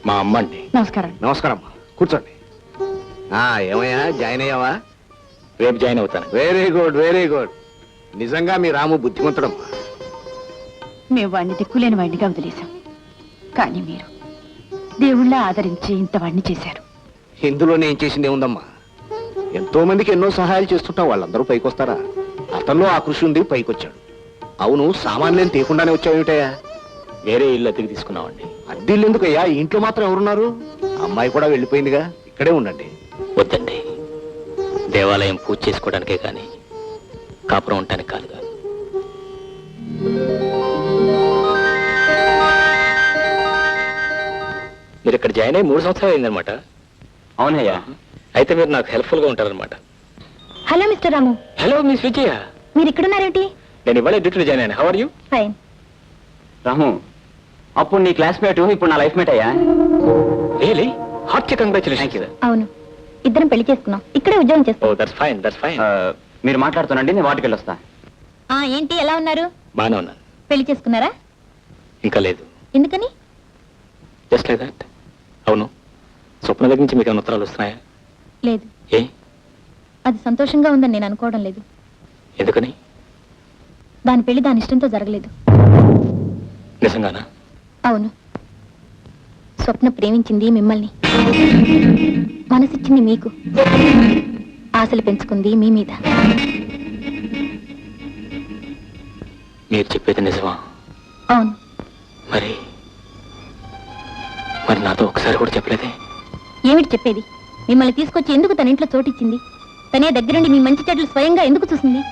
మా అమ్మ అండి. నమస్కారం. నమస్కారం. కూర్చోండి. ఏమయ్యా, జాయిన్ అయ్యావా? రేపు జాయిన్ అవుతాను. Very good, very good. నిజంగా మీ రాము బుద్ధిమంతుడమ్మా. మేము వాడిని దిక్కులేని వాడినిగా వదిలేశాం, కానీ మీరు దేవుళ్ళ ఆదరించి ఇంత వాడిని చేశారు. ఇందులోనే ఏం చేసింది ఏముందమ్మా? ఎంతో మందికి ఎన్నో సహాయాలు చేస్తుంటాం, వాళ్ళందరూ పైకొస్తారా? అతనిలో ఆ కృషి ఉంది, పైకొచ్చాడు. అవును, సామాన్యం తీయకుండానే వచ్చావేమిటయ్యా? వేరే ఇల్లు అద్దెకి తీసుకున్నామండి. అద్దెళ్ళు ఎందుకయ్యా? ఇంట్లో మాత్రం ఎవరున్నారు? అమ్మాయి కూడా వెళ్ళిపోయిందిగా, ఇక్కడే ఉండండి. వద్దండి, దేవాలయం పూజ చేసుకోవడానికే కానీ కాపురం ఉండటానికి కాదుగా. మీరు ఇక్కడ జాయిన్ అయ్యి 3 సంవత్సరాలు అయిందనమాట. అవునయ్యా. అయితే మీరు నాకు హెల్ప్ఫుల్ గా ఉంటారనమాట. Hello mister Ramu. Hello miss Vijaya. మీరు ఇక్కడున్నారేంటి? నేను ఇవాళ డ్యూటీలో జాయిన్ అయ్యాను. How are you? Fine. Ramu, అప్పుడు నీ క్లాస్మేట్, ఇప్పుడు నా లైఫ్ మేట్ అయ్యా. రియలీ? Heartly congratulations. అవును, ఇద్దరం పెళ్లి చేసుకున్నాం, ఇక్కడే ఉద్యోగం చేస్తాం. Oh that's fine, that's fine. మీరు మాట్లాడుతున్నాండి, నేను వాటికి వెళ్ళొస్తా. ఏంటి, ఎలా ఉన్నారు? బానే ఉన్నాను. పెళ్లి చేసుకున్నారా? ఇంకా లేదు. ఎందుకని? Just like that. అవును, స్వప్న దగ్గర నుంచి మీకు ఏమైనా ఉత్తరాలు వస్తున్నాయా? లేదు. ఏ? అది సంతోషంగా ఉందని నేను అనుకోవడం లేదు. ఎందుకని? దాని పెళ్లి దాని ఇష్టంతో జరగలేదు. నిజంగానా? అవును, స్వప్న ప్రేమించింది మిమ్మల్ని, మనసిచ్చింది మీకు, ఆశలు పెంచుకుంది మీ మీద. మీరు చెప్పేది నిజమా? అవును. మరి మరి నాతో ఒకసారి కూడా చెప్పలేదే? ఏమిటి చెప్పేది? మిమ్మల్ని తీసుకొచ్చి ఎందుకు తన ఇంట్లో చోటిచ్చింది? తనే దగ్గరుండి మీ మంచి చెడ్డలు స్వయంగా ఎందుకు చూసింది?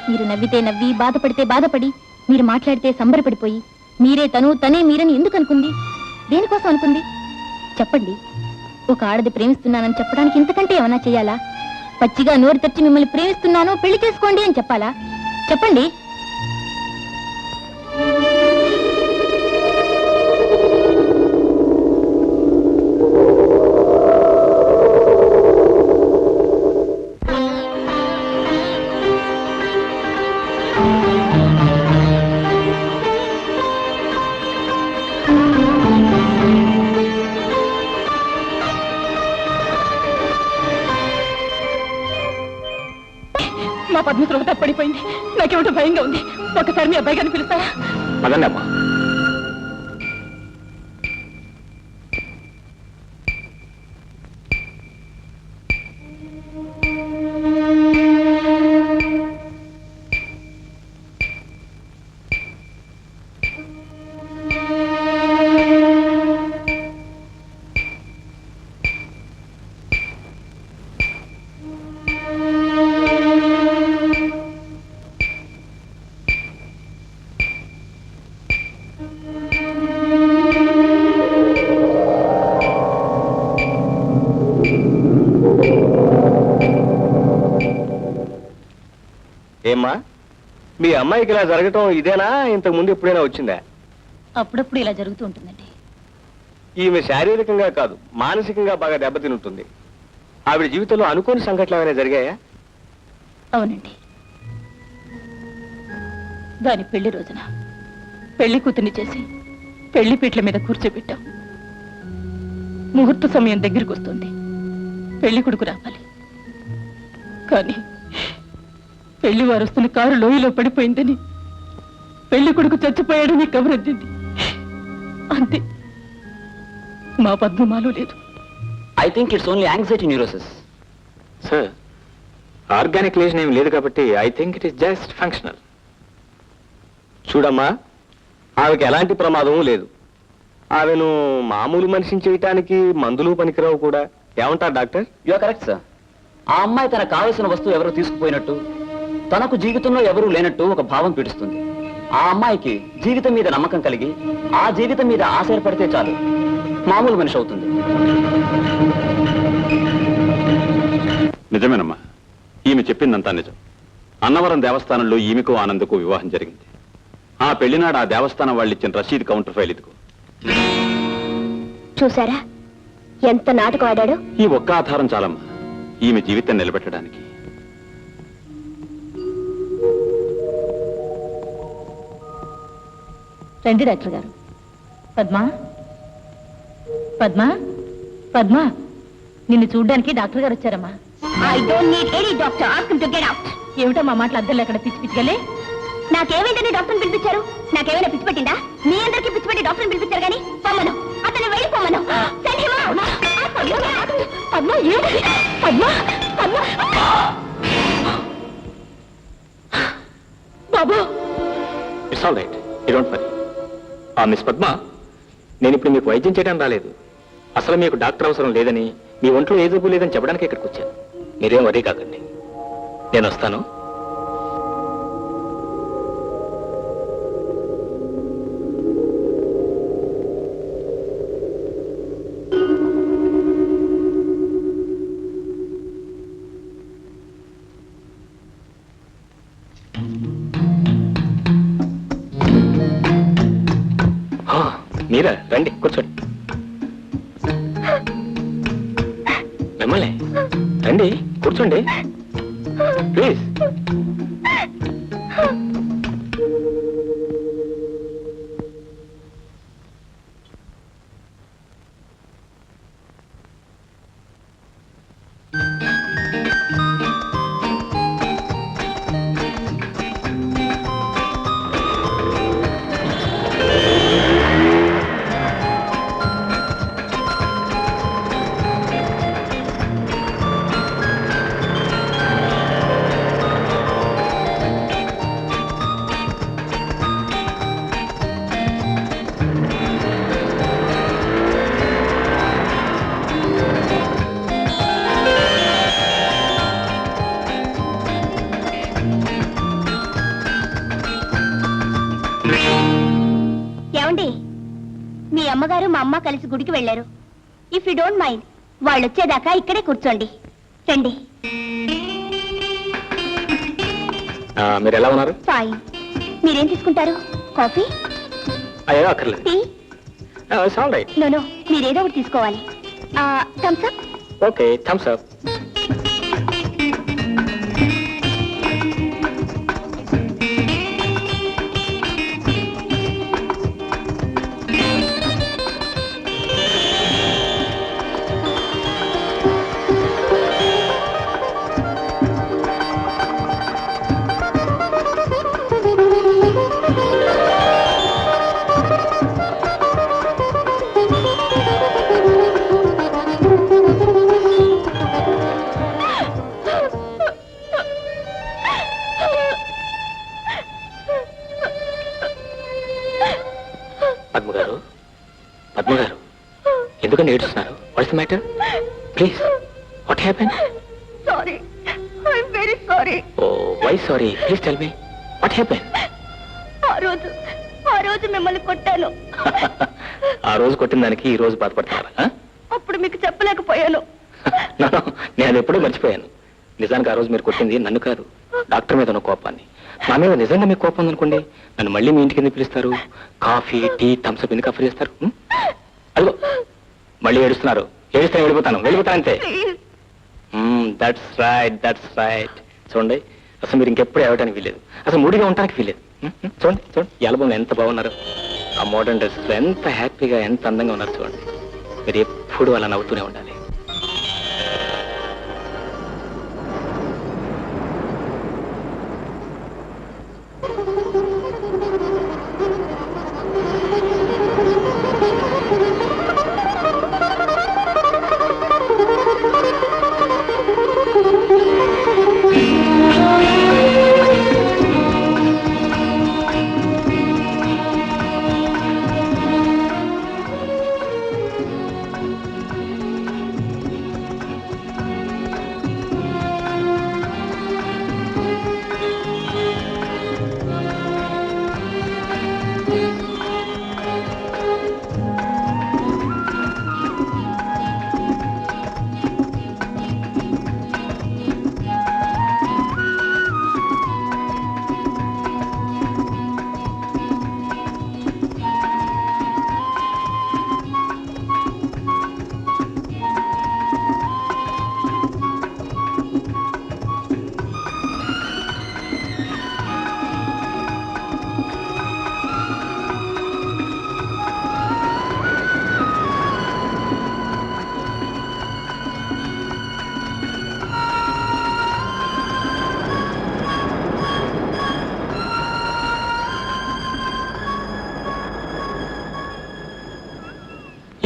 మీరు నవ్వితే నవ్వి, బాధపడితే బాధపడి, మీరు మాట్లాడితే సంబరపడిపోయి, మీరే తను, తనే మీరని ఎందుకు అనుకుంది? దేనికోసం అనుకుంది? చెప్పండి. ఒక ఆడది ప్రేమిస్తున్నానని చెప్పడానికి ఇంతకంటే ఏమన్నా చెయ్యాలా? పచ్చిగా నోరు తెచ్చి మిమ్మల్ని ప్రేమిస్తున్నాను, పెళ్లి చేసుకోండి అని చెప్పాలా? చెప్పండి. మా పద్మ త్రోత పడిపోయింది. నాకేమిటో భయంగా ఉంది. ఒకసారి మీ అబ్బాయి గారిని పిలుస్తారా? పదండి అమ్మా. ఏమ్మా, మీ అమ్మాయికి ఇలా జరగటం ఇదేనా? ఇంతకు ముందు ఎప్పుడైనా వచ్చిందా? అప్పుడప్పుడు ఇలా జరుగుతూ ఉంటుందండి. ఈమె శారీరకంగా కాదు, మానసికంగా బాగా దెబ్బతిని ఉంటుంది. ఆవిడ జీవితంలో అనుకోని సంఘటనలు ఏమైనా జరిగాయా? అవునండి. దాని పెళ్లి రోజున పెళ్లి కూతుర్ని చేసి పెళ్లి పీటల మీద కూర్చోబెట్టాం. ముహూర్త సమయం దగ్గరికి వస్తుంది. పెళ్లి కొడుకు రావాలి. కానీ పెళ్లి వారు వస్తున్న కారు లోయలో పడిపోయిందని, పెళ్లి కొడుకు చచ్చిపోయాడని కబురద్దింది. అంతే. మా పద్మమాలో లేదు. I think it's only anxiety neurosis. Sir, organic lesion ఏమి లేదు కాబట్టి I think it is just functional. చూడమ్మా, ఆమెకి ఎలాంటి ప్రమాదము లేదు. ఆమెను మామూలు మనిషిని చేయటానికి మందులు పనికిరావు కూడా. ఏమంటారు doctor? You are correct sir. ఆ అమ్మాయి తనకు కావలసిన వస్తువు ఎవరు తీసుకుపోయినట్టు, తనకు జీవితంలో ఎవరూ లేనట్టు ఒక భావం పీడిస్తుంది. ఆ అమ్మాయికి జీవితం మీద నమ్మకం కలిగి, ఆ జీవితం మీద ఆశ ఏర్పడితే చాలు, మామూలు మనిషి అవుతుంది. నిజమేనమ్మా, ఈమె చెప్పిందంతా నిజం. అన్నవరం దేవస్థానంలో ఈమెకు ఆనందకు వివాహం జరిగింది. ఆ పెళ్లినాడు ఆ దేవస్థానం వాళ్ళు ఇచ్చిన రసీదు కౌంటర్ ఫైల్ ఇదిగో. చూసారా ఎంత నాటకం ఆడాడు? ఈ ఒక్క ఆధారం చాలమ్మా ఈమె జీవితం నిలబెట్టడానికి. రండి డాక్టర్ గారు. పద్మా, పద్మా పద్మా నిన్ను చూడ్డానికి డాక్టర్ గారు వచ్చారమ్మా. I don't need any doctor, ask him to get out. ఏమిటో మా మాటలు అద్దెలు ఎక్కడ పిచ్చి పిచ్చిగలే? నాకేమైందని డాక్టర్ని పిలిపించారు? నాకేమైనా పిచ్చి పట్టిందా? మీ అందరికీ పిచ్చి పట్టి డాక్టర్ని పిలిపించారు కానీ పొమ్మను, అతను వెళ్ళిపోమను. పద్మ ఏమిటి? పద్మ పద్మ బాబు. It's all right, you don't worry. Miss Padma, నేను ఇప్పుడు మీకు వైద్యం చేయడం రాలేదు. అసలు మీకు డాక్టర్ అవసరం లేదని, మీ ఒంట్లో ఏ జబ్బు లేదని చెప్పడానికి ఇక్కడికి వచ్చాను. మీరేం వరీ కాకండి, నేను వస్తాను. మీరా, రండి కూర్చోండి. మిమ్మల్ని రండి కూర్చోండి ప్లీజ్. మీ అమ్మగారు మా అమ్మ కలిసి గుడికి వెళ్ళారు. ఇఫ్ యూ డోంట్ మైండ్ వాళ్ళు వచ్చేదాకా ఇక్కడే కూర్చోండి. రండి. మీరు ఎలా ఉన్నారు? ఫైన్. మీరేం తీసుకుంటారు? కాఫీ? అయ్యో అక్కర్లేదు. Tea? It's all right. No మీరేదో ఒకటి తీసుకోవాలి. Thums Up? Okay, Thums Up. పద్మగారు ఎందుకని ఏడుస్తున్నారు? What's the matter? Please, what happen? Sorry, I am very sorry. Oh, why sorry? Please tell me what happen. ఆ రోజు మిమ్మల్ని కొట్టాను. ఆ రోజు కొట్టిన దానికి ఈ రోజు బాధపడుతున్నారా? అప్పుడు మీకు చెప్పలేకపోయాను. నేను అది ఎప్పుడూ మర్చిపోయాను. నిజానికి ఆ రోజు మీరు కొట్టింది నన్ను కాదు, డాక్టర్ మీద ఉన్న కోపాన్ని. నా మీద నిజంగా మీకు కోపం ఉందనుకోండి, నన్ను మళ్ళీ మీ ఇంటికి ఎందుకు పిలుస్తారు? కాఫీ, టీ, థమ్స్అప్ ఎందుకు ఆఫర్ చేస్తారు? అదిగో మళ్ళీ ఏడుస్తున్నారు. ఏడిస్తే వెళ్ళిపోతానంతే. That's right. చూడండి, అసలు మీరు ఇంకెప్పుడు ఏడటానికి వీలేదు, అసలు మూడిగా ఉండటానికి వీలేదు. చూడండి ఈ ఆల్బమ్ ఎంత బాగున్నారు, ఆ మోడర్న్ డ్రెస్ ఎంత హ్యాపీగా, ఎంత అందంగా ఉన్నారు. చూడండి, మీరు ఎప్పుడు అలా నవ్వుతూనే ఉండాలి.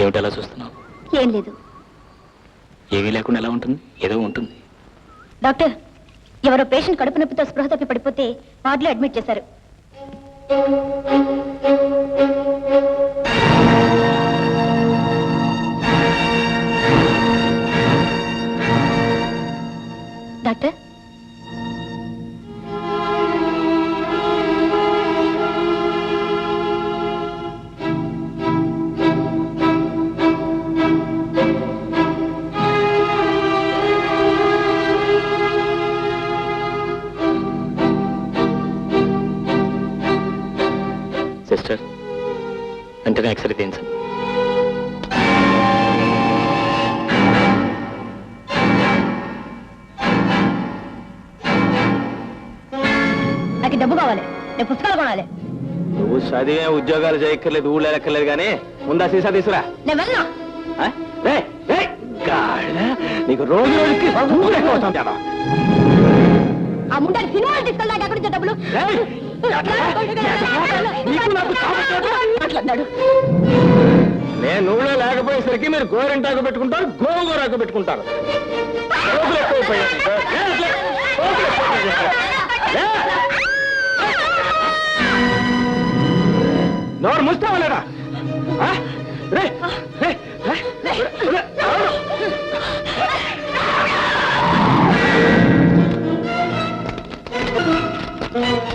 ఏమిటి అలా చూస్తున్నావు? ఏం లేదు. ఏమీ లేకుండా ఎలా ఉంటుంది? ఏదో ఉంటుంది. డాక్టర్, ఎవరో పేషెంట్ కడుపు నొప్పితో స్పృహ తప్పి పడిపోతే వార్డులో అడ్మిట్ చేశారు. డాక్టర్, సిస్టర్, వెంటనే ఎక్స్రే తీయించండి. నాకు డబ్బు కావాలి, నేను పుస్తకాలు కొనాలి. నువ్వు చదివే ఉద్యోగాలు చేయక్కర్లేదు, ఊళ్ళో ఎక్కర్లేదు కానీ ముందా సీసా తీసురా. నేను వెళ్ళను. నీకు రోజు రోజుకి ఊరు ఎక్కువ అవుతుంది కదా. ఆ ముండాన్ని సినిమాలు తీసుకెళ్ళాక అక్కడి నుంచి డబ్బులు మాట్లాడినాడు. నేను నువ్వులో లేకపోయేసరికి మీరు గోరెంటాకు పెట్టుకుంటారు, గోంగూరాకు పెట్టుకుంటారు. రోజులు ఎక్కువైపోయాయి. నోరు ముస్తావా లేదా?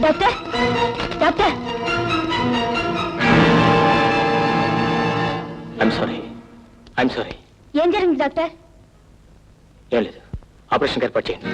Doctor, doctor, I'm sorry. ఏం జరిగింది డాక్టర్? ఏం లేదు, ఆపరేషన్ ఏర్పాటు చేయండి.